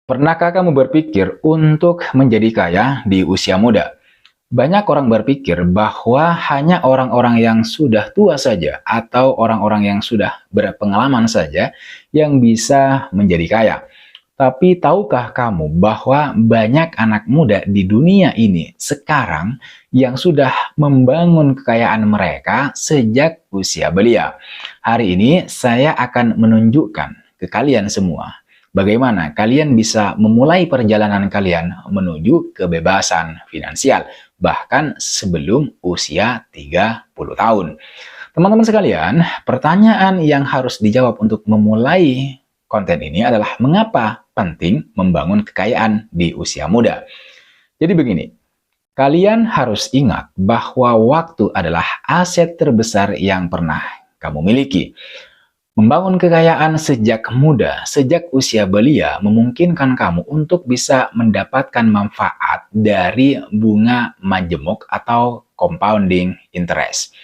Pernahkah kamu berpikir untuk menjadi kaya di usia muda? Banyak orang berpikir bahwa hanya orang-orang yang sudah tua saja atau orang-orang yang sudah berpengalaman saja yang bisa menjadi kaya. Tapi tahukah kamu bahwa banyak anak muda di dunia ini sekarang yang sudah membangun kekayaan mereka sejak usia belia? Hari ini saya akan menunjukkan ke kalian semua bagaimana kalian bisa memulai perjalanan kalian menuju kebebasan finansial bahkan sebelum usia 30 tahun. Teman-teman sekalian, pertanyaan yang harus dijawab untuk memulai konten ini adalah mengapa penting membangun kekayaan di usia muda. Jadi begini, kalian harus ingat bahwa waktu adalah aset terbesar yang pernah kamu miliki. Membangun kekayaan sejak muda, sejak usia belia, memungkinkan kamu untuk bisa mendapatkan manfaat dari bunga majemuk atau compounding interest.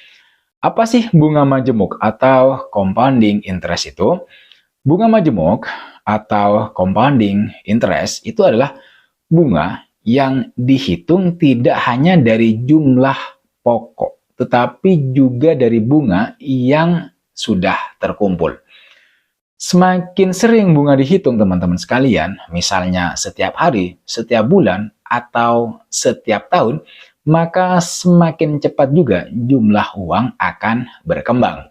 Apa sih bunga majemuk atau compounding interest itu? Bunga majemuk atau compounding interest itu adalah bunga yang dihitung tidak hanya dari jumlah pokok, tetapi juga dari bunga yang sudah terkumpul. Semakin sering bunga dihitung teman-teman sekalian, misalnya setiap hari, setiap bulan, atau setiap tahun, maka semakin cepat juga jumlah uang akan berkembang.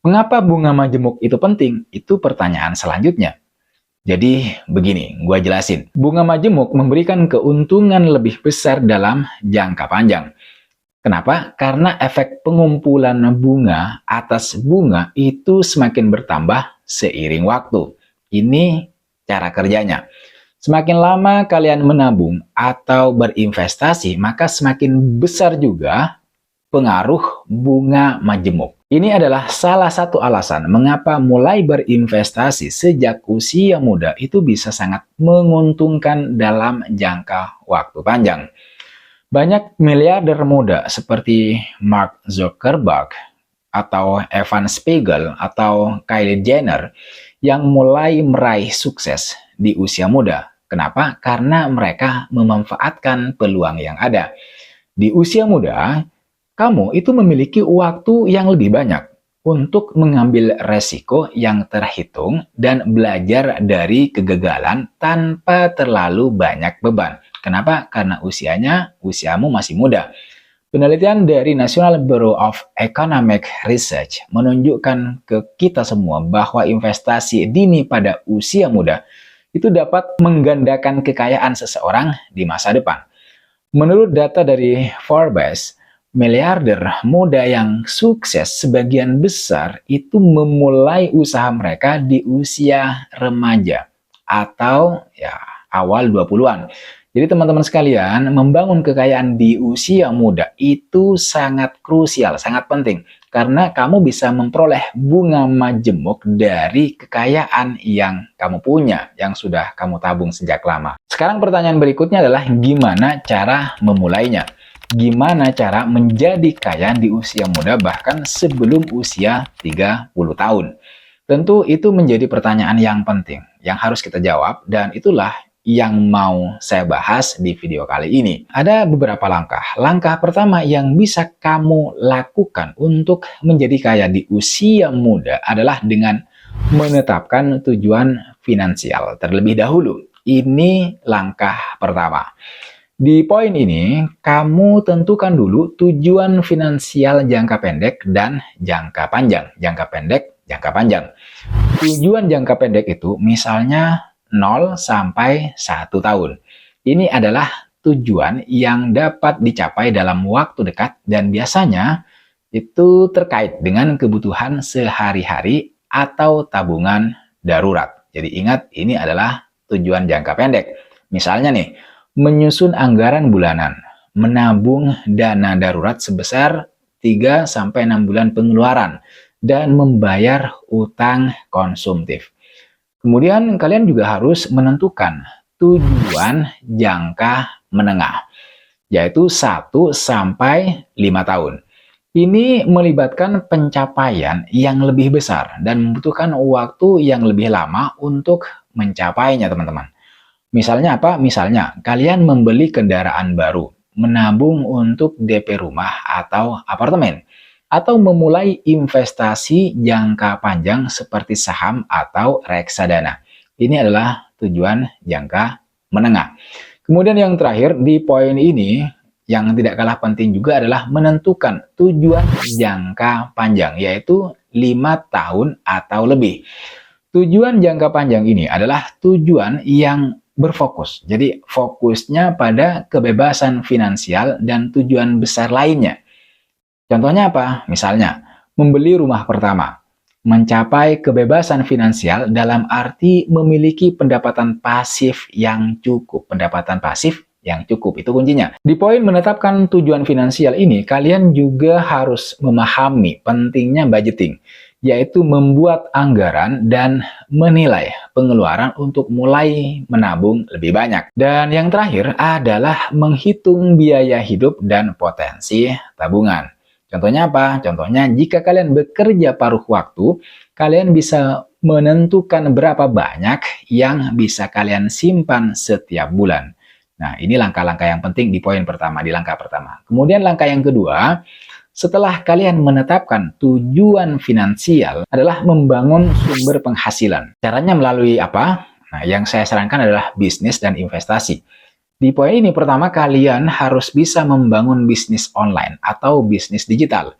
Mengapa bunga majemuk itu penting? Itu pertanyaan selanjutnya. Jadi begini, gue jelasin. Bunga majemuk memberikan keuntungan lebih besar dalam jangka panjang. Kenapa? Karena efek pengumpulan bunga atas bunga itu semakin bertambah seiring waktu. Ini cara kerjanya. Semakin lama kalian menabung atau berinvestasi, maka semakin besar juga pengaruh bunga majemuk. Ini adalah salah satu alasan mengapa mulai berinvestasi sejak usia muda itu bisa sangat menguntungkan dalam jangka waktu panjang. Banyak miliarder muda seperti Mark Zuckerberg atau Evan Spiegel atau Kylie Jenner yang mulai meraih sukses di usia muda. Kenapa? Karena mereka memanfaatkan peluang yang ada. Di usia muda, kamu itu memiliki waktu yang lebih banyak untuk mengambil resiko yang terhitung dan belajar dari kegagalan tanpa terlalu banyak beban. Kenapa? Karena usiamu masih muda. Penelitian dari National Bureau of Economic Research menunjukkan ke kita semua bahwa investasi dini pada usia muda itu dapat menggandakan kekayaan seseorang di masa depan. Menurut data dari Forbes, miliarder muda yang sukses sebagian besar itu memulai usaha mereka di usia remaja atau awal 20-an. Jadi teman-teman sekalian, membangun kekayaan di usia muda itu sangat krusial, sangat penting. Karena kamu bisa memperoleh bunga majemuk dari kekayaan yang kamu punya, yang sudah kamu tabung sejak lama. Sekarang pertanyaan berikutnya adalah gimana cara memulainya? Gimana cara menjadi kaya di usia muda bahkan sebelum usia 30 tahun? Tentu itu menjadi pertanyaan yang penting, yang harus kita jawab, dan itulah yang mau saya bahas di video kali ini. Ada beberapa langkah. Langkah pertama yang bisa kamu lakukan untuk menjadi kaya di usia muda adalah dengan menetapkan tujuan finansial terlebih dahulu. Ini langkah pertama. Di poin ini, kamu tentukan dulu tujuan finansial jangka pendek dan jangka panjang. Jangka pendek, jangka panjang. Tujuan jangka pendek itu misalnya 0 sampai 1 tahun. Ini adalah tujuan yang dapat dicapai dalam waktu dekat dan biasanya itu terkait dengan kebutuhan sehari-hari atau tabungan darurat. Jadi ingat, ini adalah tujuan jangka pendek. Misalnya nih, menyusun anggaran bulanan, menabung dana darurat sebesar 3 sampai 6 bulan pengeluaran, dan membayar utang konsumtif. Kemudian kalian juga harus menentukan tujuan jangka menengah, yaitu 1 sampai 5 tahun. Ini melibatkan pencapaian yang lebih besar dan membutuhkan waktu yang lebih lama untuk mencapainya, teman-teman. Misalnya apa? Misalnya, kalian membeli kendaraan baru, menabung untuk DP rumah atau apartemen, atau memulai investasi jangka panjang seperti saham atau reksadana. Ini adalah tujuan jangka menengah. Kemudian yang terakhir, di poin ini, yang tidak kalah penting juga adalah menentukan tujuan jangka panjang, yaitu 5 tahun atau lebih. Tujuan jangka panjang ini adalah tujuan yang berfokus. Jadi fokusnya pada kebebasan finansial dan tujuan besar lainnya. Contohnya apa? Misalnya, membeli rumah pertama. Mencapai kebebasan finansial dalam arti memiliki pendapatan pasif yang cukup. Pendapatan pasif yang cukup, itu kuncinya. Di poin menetapkan tujuan finansial ini, kalian juga harus memahami pentingnya budgeting, yaitu membuat anggaran dan menilai pengeluaran untuk mulai menabung lebih banyak. Dan yang terakhir adalah menghitung biaya hidup dan potensi tabungan. Contohnya apa? Contohnya, jika kalian bekerja paruh waktu, kalian bisa menentukan berapa banyak yang bisa kalian simpan setiap bulan. Nah, ini langkah-langkah yang penting di poin pertama, di langkah pertama. Kemudian langkah yang kedua, setelah kalian menetapkan tujuan finansial adalah membangun sumber penghasilan. Caranya melalui apa? Nah, yang saya sarankan adalah bisnis dan investasi. Di poin ini pertama, kalian harus bisa membangun bisnis online atau bisnis digital.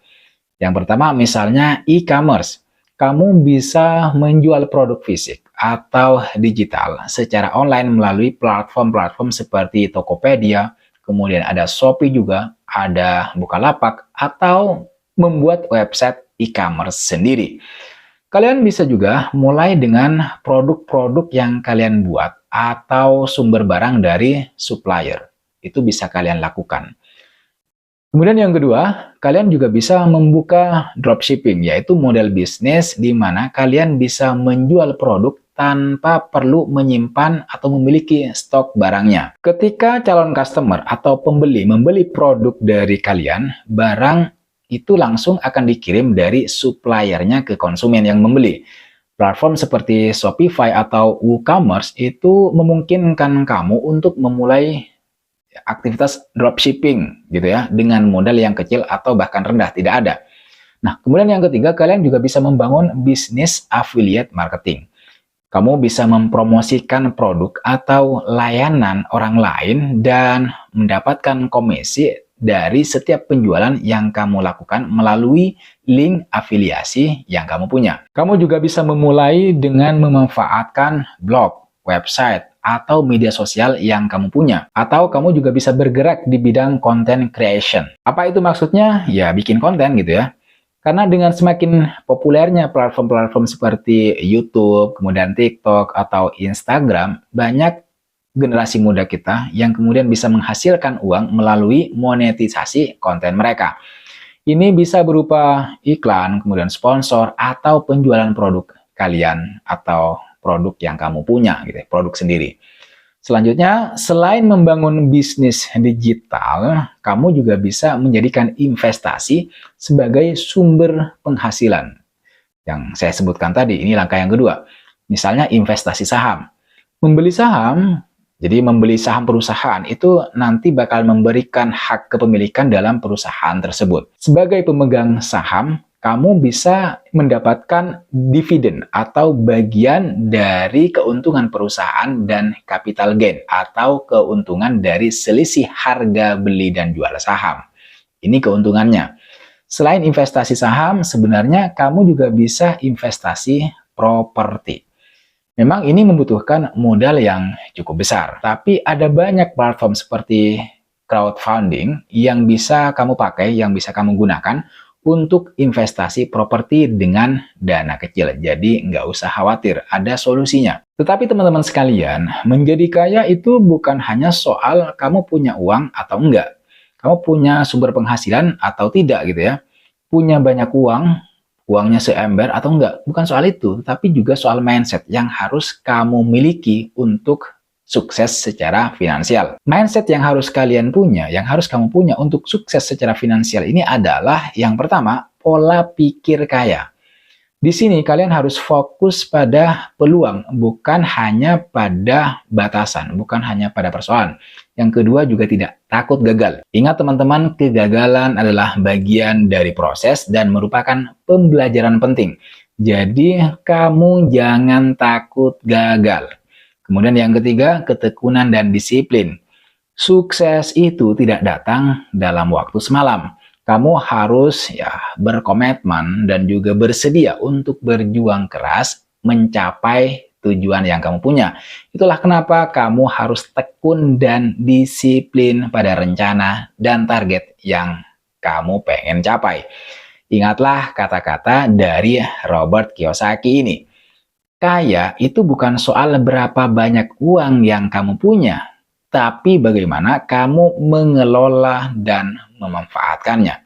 Yang pertama misalnya e-commerce. Kamu bisa menjual produk fisik atau digital secara online melalui platform-platform seperti Tokopedia, kemudian ada Shopee juga, ada Bukalapak, atau membuat website e-commerce sendiri. Kalian bisa juga mulai dengan produk-produk yang kalian buat atau sumber barang dari supplier. Itu bisa kalian lakukan. Kemudian yang kedua, kalian juga bisa membuka dropshipping, yaitu model bisnis di mana kalian bisa menjual produk tanpa perlu menyimpan atau memiliki stok barangnya. Ketika calon customer atau pembeli membeli produk dari kalian, barang itu langsung akan dikirim dari suppliernya ke konsumen yang membeli. Platform seperti Shopify atau WooCommerce itu memungkinkan kamu untuk memulai aktivitas dropshipping gitu ya, dengan modal yang kecil atau bahkan rendah, tidak ada. Nah, kemudian yang ketiga, kalian juga bisa membangun bisnis affiliate marketing. Kamu bisa mempromosikan produk atau layanan orang lain dan mendapatkan komisi dari setiap penjualan yang kamu lakukan melalui link afiliasi yang kamu punya. Kamu juga bisa memulai dengan memanfaatkan blog, website, atau media sosial yang kamu punya. Atau kamu juga bisa bergerak di bidang content creation. Apa itu maksudnya? Ya, bikin konten gitu ya. Karena dengan semakin populernya platform-platform seperti YouTube, kemudian TikTok, atau Instagram, banyak generasi muda kita yang kemudian bisa menghasilkan uang melalui monetisasi konten mereka. Ini bisa berupa iklan, kemudian sponsor, atau penjualan produk kalian, atau produk yang kamu punya, gitu, produk sendiri. Selanjutnya, selain membangun bisnis digital, kamu juga bisa menjadikan investasi sebagai sumber penghasilan. Yang saya sebutkan tadi, ini langkah yang kedua. Misalnya investasi saham. Membeli saham, jadi membeli saham perusahaan itu nanti bakal memberikan hak kepemilikan dalam perusahaan tersebut. Sebagai pemegang saham, kamu bisa mendapatkan dividen atau bagian dari keuntungan perusahaan dan capital gain atau keuntungan dari selisih harga beli dan jual saham. Ini keuntungannya. Selain investasi saham, sebenarnya kamu juga bisa investasi properti. Memang ini membutuhkan modal yang cukup besar, tapi ada banyak platform seperti crowdfunding yang bisa kamu pakai, yang bisa kamu gunakan untuk investasi properti dengan dana kecil. Jadi nggak usah khawatir, ada solusinya. Tetapi teman-teman sekalian, menjadi kaya itu bukan hanya soal kamu punya uang atau enggak. Kamu punya sumber penghasilan atau tidak gitu ya. Punya banyak uang, uangnya seember atau enggak. Bukan soal itu, tapi juga soal mindset yang harus kamu miliki untuk sukses secara finansial. Mindset yang harus kalian punya, yang harus kamu punya untuk sukses secara finansial ini adalah yang pertama, pola pikir kaya. Di sini kalian harus fokus pada peluang, bukan hanya pada batasan, bukan hanya pada persoalan. Yang kedua juga tidak takut gagal. Ingat teman-teman, kegagalan adalah bagian dari proses dan merupakan pembelajaran penting. Jadi kamu jangan takut gagal. Kemudian yang ketiga, ketekunan dan disiplin. Sukses itu tidak datang dalam waktu semalam. Kamu harus berkomitmen dan juga bersedia untuk berjuang keras mencapai tujuan yang kamu punya. Itulah kenapa kamu harus tekun dan disiplin pada rencana dan target yang kamu pengen capai. Ingatlah kata-kata dari Robert Kiyosaki ini. Kaya itu bukan soal berapa banyak uang yang kamu punya, tapi bagaimana kamu mengelola dan memanfaatkannya.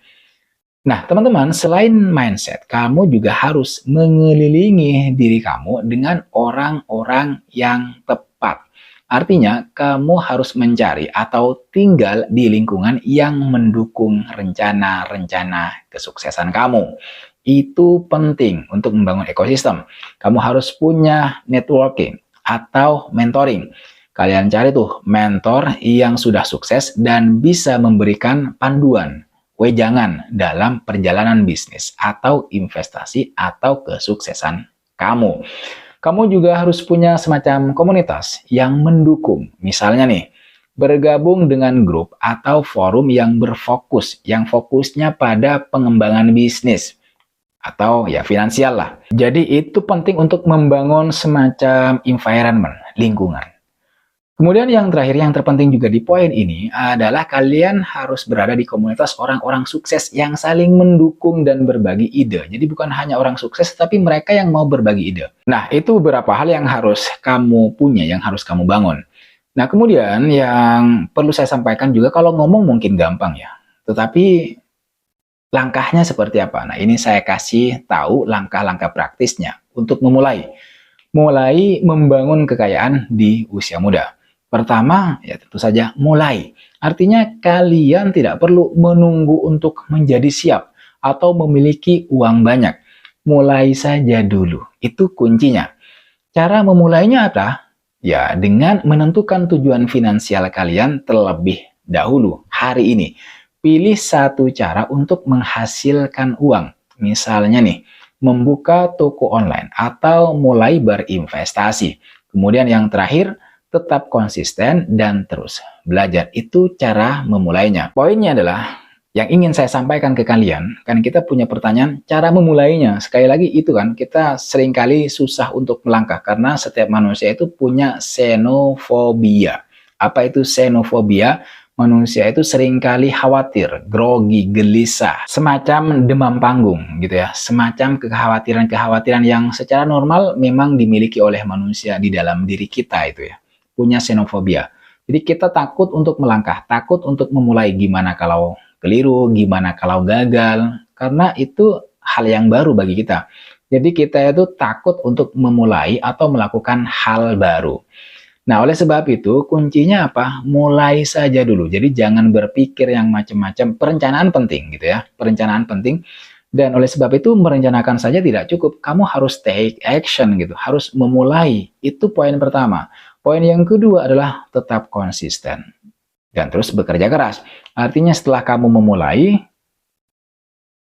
Nah, teman-teman, selain mindset, kamu juga harus mengelilingi diri kamu dengan orang-orang yang tepat. Artinya, kamu harus mencari atau tinggal di lingkungan yang mendukung rencana-rencana kesuksesan kamu. Itu penting untuk membangun ekosistem. Kamu harus punya networking atau mentoring. Kalian cari tuh mentor yang sudah sukses dan bisa memberikan panduan, wejangan dalam perjalanan bisnis atau investasi atau kesuksesan kamu. Kamu juga harus punya semacam komunitas yang mendukung. Misalnya nih, bergabung dengan grup atau forum yang berfokus, yang fokusnya pada pengembangan bisnis atau finansial lah. Jadi itu penting untuk membangun semacam environment, lingkungan. Kemudian yang terakhir, yang terpenting juga di poin ini adalah kalian harus berada di komunitas orang-orang sukses yang saling mendukung dan berbagi ide. Jadi bukan hanya orang sukses, tapi mereka yang mau berbagi ide. Nah, itu beberapa hal yang harus kamu punya, yang harus kamu bangun. Nah, kemudian yang perlu saya sampaikan juga, kalau ngomong mungkin gampang ya. Tetapi langkahnya seperti apa? Nah, ini saya kasih tahu langkah-langkah praktisnya untuk memulai. Mulai membangun kekayaan di usia muda. Pertama, tentu saja mulai. Artinya kalian tidak perlu menunggu untuk menjadi siap atau memiliki uang banyak. Mulai saja dulu. Itu kuncinya. Cara memulainya apa? Ya, dengan menentukan tujuan finansial kalian terlebih dahulu hari ini. Pilih satu cara untuk menghasilkan uang. Misalnya nih, membuka toko online atau mulai berinvestasi. Kemudian yang terakhir, tetap konsisten dan terus belajar. Itu cara memulainya. Poinnya adalah yang ingin saya sampaikan ke kalian, kan kita punya pertanyaan cara memulainya. Sekali lagi itu kan kita seringkali susah untuk melangkah karena setiap manusia itu punya xenofobia. Apa itu xenofobia? Manusia itu seringkali khawatir, grogi, gelisah, semacam demam panggung gitu ya. Semacam kekhawatiran-kekhawatiran yang secara normal memang dimiliki oleh manusia di dalam diri kita itu ya. Punya xenofobia. Jadi kita takut untuk melangkah, takut untuk memulai. Gimana kalau keliru, gimana kalau gagal, karena itu hal yang baru bagi kita. Jadi kita itu takut untuk memulai atau melakukan hal baru. Nah, oleh sebab itu kuncinya apa? Mulai saja dulu. Jadi jangan berpikir yang macam-macam. Perencanaan penting gitu ya. Perencanaan penting. Dan oleh sebab itu merencanakan saja tidak cukup. Kamu harus take action gitu. Harus memulai. Itu poin pertama. Poin yang kedua adalah tetap konsisten dan terus bekerja keras. Artinya setelah kamu memulai,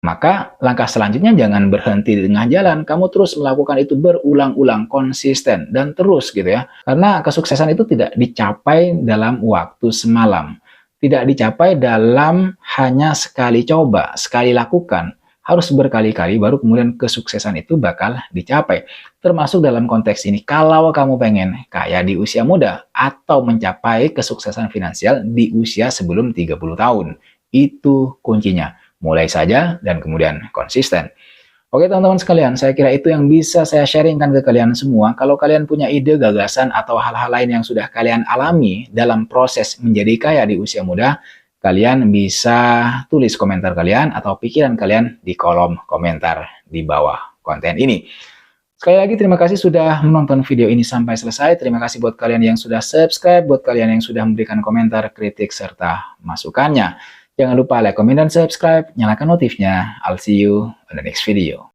maka langkah selanjutnya jangan berhenti di tengah jalan. Kamu terus melakukan itu berulang-ulang, konsisten dan terus gitu ya. Karena kesuksesan itu tidak dicapai dalam waktu semalam. Tidak dicapai dalam hanya sekali coba, sekali lakukan. Harus berkali-kali baru kemudian kesuksesan itu bakal dicapai. Termasuk dalam konteks ini, kalau kamu pengen kaya di usia muda atau mencapai kesuksesan finansial di usia sebelum 30 tahun. Itu kuncinya. Mulai saja dan kemudian konsisten. Oke teman-teman sekalian, saya kira itu yang bisa saya sharingkan ke kalian semua. Kalau kalian punya ide, gagasan, atau hal-hal lain yang sudah kalian alami dalam proses menjadi kaya di usia muda, kalian bisa tulis komentar kalian atau pikiran kalian di kolom komentar di bawah konten ini. Sekali lagi terima kasih sudah menonton video ini sampai selesai. Terima kasih buat kalian yang sudah subscribe, buat kalian yang sudah memberikan komentar, kritik, serta masukannya. Jangan lupa like, komen, dan subscribe. Nyalakan notifnya. I'll see you on the next video.